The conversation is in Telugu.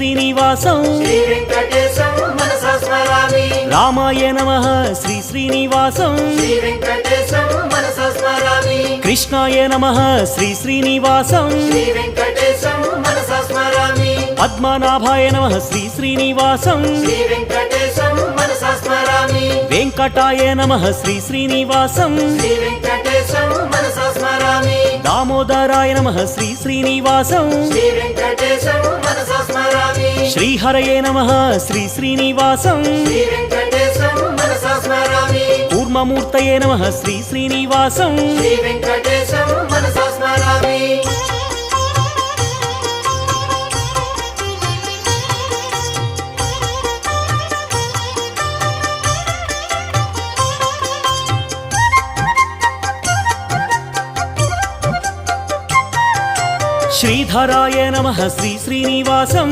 శ్రీనివాసం శ్రీ వెంకటేశం మనసా స్మరామి రామాయ నమః శ్రీ శ్రీనివాసం శ్రీ వెంకటేశం మనసా స్మరామి కృష్ణాయ నమః శ్రీ శ్రీనివాసం శ్రీ వెంకటేశం మనసా స్మరామి పద్మనాభాయ నమః శ్రీ శ్రీనివాసం శ్రీ వెంకటేశం మనసా స్మరామి వెంకటాయ నమః శ్రీ శ్రీనివాసం శ్రీ వెంకటేశం మనసా స్మరామి దామోదరాయ నమః శ్రీ శ్రీనివాసం శ్రీ వెంకటేశం మనసా స్మరామి శ్రీహరయే నమః శ్రీ శ్రీనివాసం శ్రీ వెంకటేశం మనసా స్మరామి కూర్మమూర్తయే నమః శ్రీ శ్రీనివాసం శ్రీ వెంకటేశం మనసా స్మరామి శ్రీధరాయ నమః శ్రీ శ్రీనివాసం